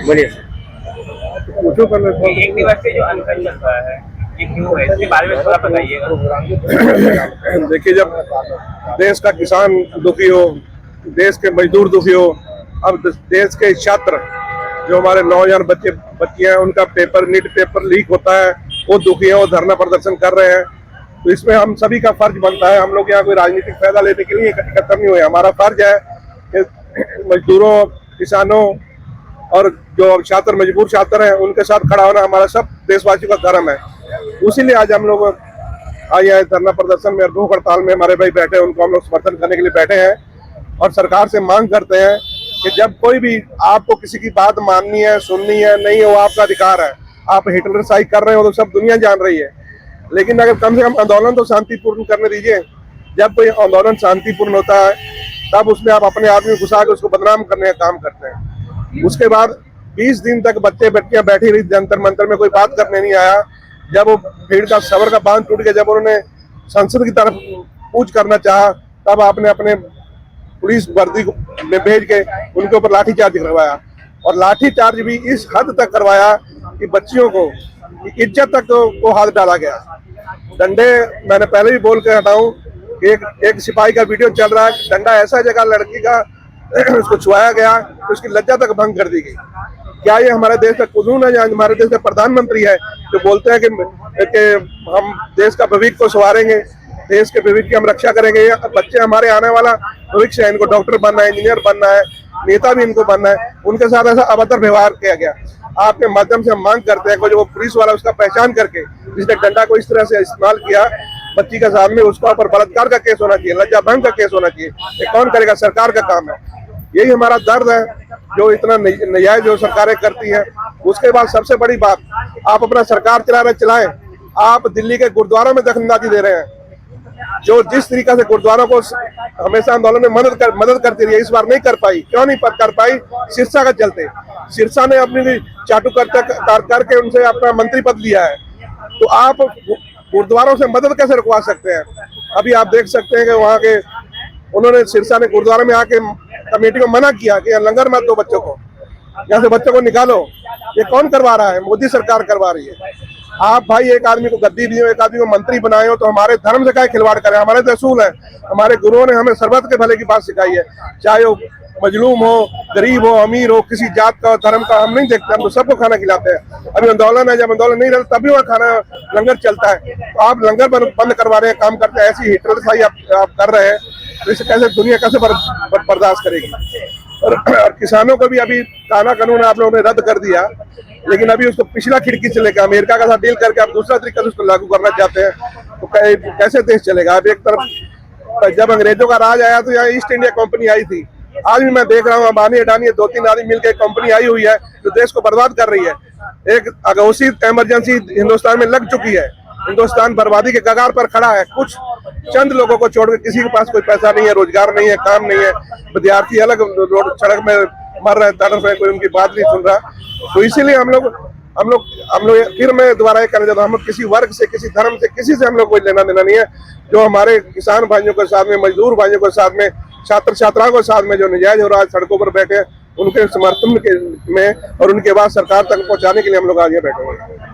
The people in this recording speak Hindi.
बोलिए। पूछो पहले। एक दिवस से जो अनशन चल रहा है ये क्यों है, इसके बारे में थोड़ा बताइएगा। देखिए, जब देश का किसान दुखी हो, देश के मजदूर दुखी हो, अब देश के छात्र जो हमारे नौजवान बच्चे बच्चियां हैं उनका नीट पेपर लीक होता है, वो दुखी है, वो धरना प्रदर्शन कर रहे हैं। तो इसमें हम सभी का फर्ज बनता है। हम लोग यहाँ कोई राजनीतिक फायदा लेने के लिए इकट्ठा नहीं हुए। हमारा फर्ज है कि मजदूरों, किसानों और जो छात्र मजबूर छात्र हैं उनके साथ खड़ा होना हमारा सब देशवासियों का धर्म है। उसीलिए आज हम लोग आए हैं धरना प्रदर्शन में, भूख हड़ताल में हमारे भाई बैठे हैं, उनको हम लोग समर्थन करने के लिए बैठे हैं और सरकार से मांग करते हैं कि जब कोई भी आपको किसी की बात माननी है, सुननी है, नहीं है, वो आपका अधिकार है। आप हिटलरशाही कर रहे हो तो सब दुनिया जान रही है, लेकिन अगर कम से कम आंदोलन तो शांतिपूर्ण करने दीजिए। जब कोई आंदोलन शांतिपूर्ण होता है तब उसमें आप अपने आदमी घुसा के उसको बदनाम करने का काम करते हैं। उसके बाद 20 दिन तक बच्चे बच्चियां बैठी रही जंतर मंतर में, कोई बात करने नहीं आया। जब वो भीड़ का सबर का बांध टूट गया, जब उन्होंने संसद की तरफ कूच करना चाहा, तब आपने अपने पुलिस वर्दी में भेज के उनके ऊपर लाठीचार्ज करवाया, और लाठीचार्ज भी इस हद तक करवाया कि बच्चियों को इज्जत तक को हाथ डाला गया। डंडे, मैंने पहले भी बोल के हटाऊं कि एक सिपाही का वीडियो चल रहा है, डंडा ऐसा जगह लड़की का उसको छुआया गया तो उसकी लज्जा तक भंग कर दी गई। क्या ये हमारे देश का कानून है? हमारे देश का प्रधानमंत्री है जो बोलते हैं कि हम देश का भविष्य को संवारेंगे, देश के भविष्य की हम रक्षा करेंगे। ये बच्चे हमारे आने वाला भविष्य है, इनको डॉक्टर बनना है, इंजीनियर बनना है, नेता भी इनको बनना है। उनके साथ ऐसा अभद्र व्यवहार किया गया। आपके माध्यम से हम मांग करते हैं कि जो पुलिस वाला उसका पहचान करके जिसने डंडा को इस तरह से इस्तेमाल किया बच्ची के सामने, उसका ऊपर बलात्कार का केस होना चाहिए, लज्जा भंग का केस होना चाहिए। ये कौन करेगा? सरकार का काम है। यही हमारा दर्द है जो इतना नजायज जो सरकारें करती हैं। उसके बाद सबसे बड़ी बात, आप अपना सरकार चला रहे चलाएं, आप दिल्ली के गुरुद्वारों में दखलंदाजी दे रहे हैं। जो जिस तरीका से गुरुद्वारों को हमेशा आंदोलन में मदद करती रही है, इस बार नहीं कर पाई। क्यों नहीं कर पाई? सिरसा का चलते। सिरसा ने अपनी चाटू करके उनसे अपना मंत्री पद लिया है, तो आप गुरुद्वारों से मदद कैसे रुकवा सकते हैं? अभी आप देख सकते हैं कि वहाँ के उन्होंने सिरसा ने गुरुद्वारा में आके कमेटी को मना किया कि लंगर मत दो बच्चों को, यहाँ से बच्चों को निकालो। ये कौन करवा रहा है? मोदी सरकार करवा रही है। आप भाई एक आदमी को गद्दी दिए हो, एक आदमी को मंत्री बनाए हो, तो हमारे धर्म से क्या खिलवाड़ करें? हमारे तो असूल है, हमारे गुरुओं ने हमें सर्वत के भले की बात सिखाई है। चाहे वो मजलूम हो, गरीब हो, अमीर हो, किसी जात का धर्म का हम नहीं देखते, हम तो सबको खाना खिलाते हैं। अभी आंदोलन है, जब आंदोलन नहीं रहता तभी वहाँ खाना लंगर चलता है, तो आप लंगर बंद करवा रहे हैं, काम करते हैं। ऐसी हिटलरशाही आप कर रहे हैं, तो इसे कैसे दुनिया कैसे बर्दाश्त करेगी? और किसानों को भी अभी काना कानून आप लोगों ने रद्द कर दिया, लेकिन अभी उसको पिछला खिड़की से लेकर अमेरिका का साथ डील करके आप दूसरा तरीका से उसको लागू करना चाहते हैं, तो कैसे देश चलेगा? अब एक तरफ जब अंग्रेजों का राज आया तो यहाँ ईस्ट इंडिया कंपनी आई थी। आज भी मैं देख रहा हूँ अंबानी अडानी 2-3 आदमी मिलकर कंपनी आई हुई है जो देश को बर्बाद कर रही है। एक अघोषित इमरजेंसी हिंदुस्तान में लग चुकी है, हिंदुस्तान बर्बादी के कगार पर खड़ा है। कुछ चंद लोगों को छोड़कर किसी के पास कोई पैसा नहीं है, रोजगार नहीं है, काम नहीं है। विद्यार्थी अलग रोड सड़क में मर रहे हैं, तड़प रहे, कोई उनकी बात नहीं सुन रहा। तो इसीलिए हम लोग फिर मैं दोबारा कहना चाहता हूँ, हम लोग किसी वर्ग से, किसी धर्म से, किसी से हम लोग कोई लेना देना नहीं है। जो हमारे किसान भाइयों के साथ में, मजदूर भाइयों के साथ में, छात्र छात्राओं के साथ में जो नजायज हो रहा है सड़कों पर बैठे, उनके समर्थन में और उनके बाद सरकार तक पहुंचाने के लिए हम लोग आज यहाँ बैठे हुए हैं।